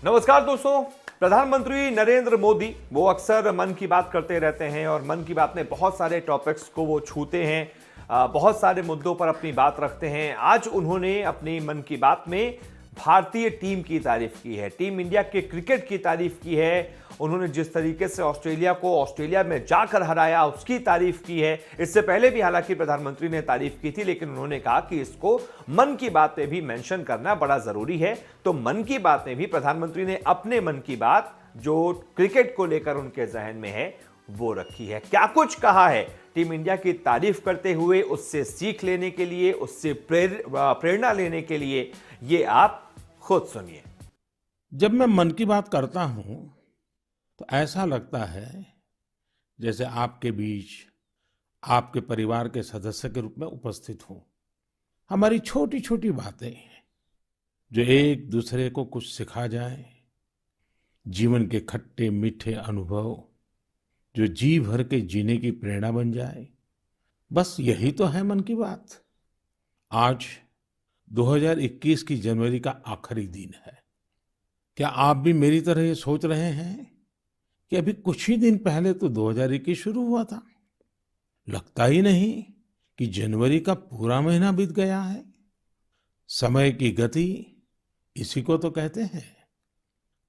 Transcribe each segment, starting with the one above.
नमस्कार दोस्तों। प्रधानमंत्री नरेंद्र मोदी वो अक्सर मन की बात करते रहते हैं और मन की बात में बहुत सारे टॉपिक्स को वो छूते हैं, बहुत सारे मुद्दों पर अपनी बात रखते हैं। आज उन्होंने अपनी मन की बात में भारतीय टीम की तारीफ की है, टीम इंडिया के क्रिकेट की तारीफ की है। उन्होंने जिस तरीके से ऑस्ट्रेलिया को ऑस्ट्रेलिया में जाकर हराया उसकी तारीफ की है। इससे पहले भी हालांकि प्रधानमंत्री ने तारीफ की थी, लेकिन उन्होंने कहा कि इसको मन की बात में भी मेंशन करना बड़ा जरूरी है। तो मन की बात में भी प्रधानमंत्री ने अपने मन की बात जो क्रिकेट को लेकर उनके जहन में है वो रखी है। क्या कुछ कहा है टीम इंडिया की तारीफ करते हुए, उससे सीख लेने के लिए, उससे प्रेरणा लेने के लिए, ये आप खुद सुनिए। जब मैं मन की बात करता हूं तो ऐसा लगता है जैसे आपके बीच आपके परिवार के सदस्य के रूप में उपस्थित हूं। हमारी छोटी छोटी बातें जो एक दूसरे को कुछ सिखा जाए, जीवन के खट्टे मीठे अनुभव जो जी भर के जीने की प्रेरणा बन जाए, बस यही तो है मन की बात। आज 2021 की जनवरी का आखिरी दिन है। क्या आप भी मेरी तरह ये सोच रहे हैं कि अभी कुछ ही दिन पहले तो 2021 शुरू हुआ था? लगता ही नहीं कि जनवरी का पूरा महीना बीत गया है। समय की गति इसी को तो कहते हैं।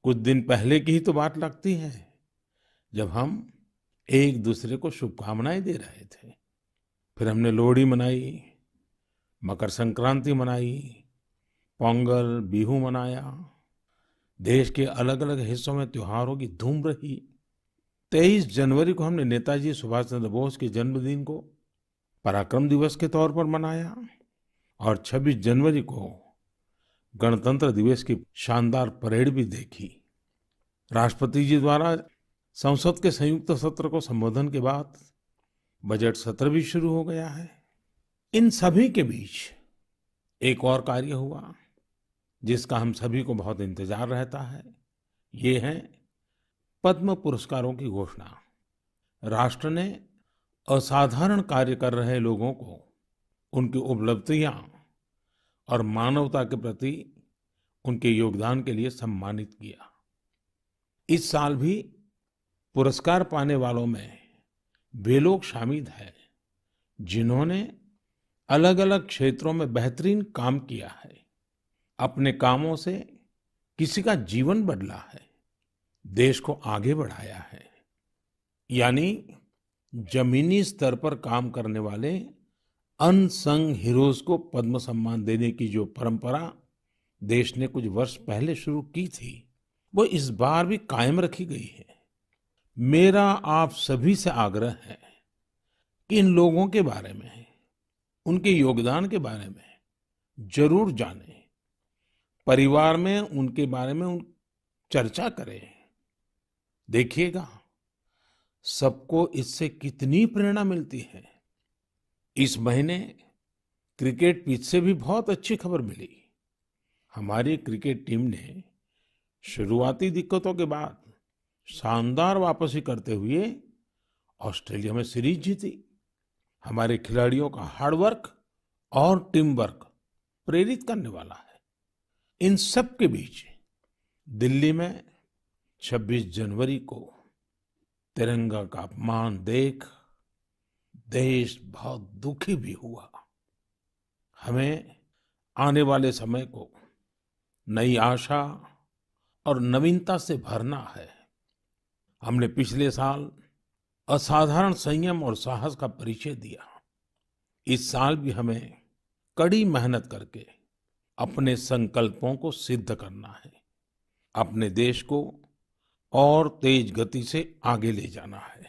कुछ दिन पहले की ही तो बात लगती है जब हम एक दूसरे को शुभकामनाएं दे रहे थे। फिर हमने लोहड़ी मनाई, मकर संक्रांति मनाई, पोंगल, बिहू मनाया। देश के अलग अलग हिस्सों में त्योहारों की धूम रही। 23 जनवरी को हमने नेताजी सुभाष चंद्र बोस के जन्मदिन को पराक्रम दिवस के तौर पर मनाया और 26 जनवरी को गणतंत्र दिवस की शानदार परेड भी देखी। राष्ट्रपति जी द्वारा संसद के संयुक्त सत्र को संबोधन के बाद बजट सत्र भी शुरू हो गया है। इन सभी के बीच एक और कार्य हुआ जिसका हम सभी को बहुत इंतजार रहता है। ये है पद्म पुरस्कारों की घोषणा। राष्ट्र ने असाधारण कार्य कर रहे लोगों को उनकी उपलब्धियां और मानवता के प्रति उनके योगदान के लिए सम्मानित किया। इस साल भी पुरस्कार पाने वालों में वे लोग शामिल हैं जिन्होंने अलग अलग क्षेत्रों में बेहतरीन काम किया है। अपने कामों से किसी का जीवन बदला है, देश को आगे बढ़ाया है। यानी जमीनी स्तर पर काम करने वाले अनसंग हीरोज को पद्म सम्मान देने की जो परंपरा देश ने कुछ वर्ष पहले शुरू की थी, वो इस बार भी कायम रखी गई है। मेरा आप सभी से आग्रह है कि इन लोगों के बारे में, उनके योगदान के बारे में जरूर जानें। परिवार में उनके बारे में चर्चा करें। देखिएगा सबको इससे कितनी प्रेरणा मिलती है। इस महीने क्रिकेट पिच से भी बहुत अच्छी खबर मिली। हमारी क्रिकेट टीम ने शुरुआती दिक्कतों के बाद शानदार वापसी करते हुए ऑस्ट्रेलिया में सीरीज जीती। हमारे खिलाड़ियों का हार्डवर्क और टीम वर्क प्रेरित करने वाला है। इन सब के बीच दिल्ली में 26 जनवरी को तिरंगा का अपमान देख देश बहुत दुखी भी हुआ। हमें आने वाले समय को नई आशा और नवीनता से भरना है। हमने पिछले साल असाधारण संयम और साहस का परिचय दिया। इस साल भी हमें कड़ी मेहनत करके अपने संकल्पों को सिद्ध करना है। अपने देश को और तेज गति से आगे ले जाना है।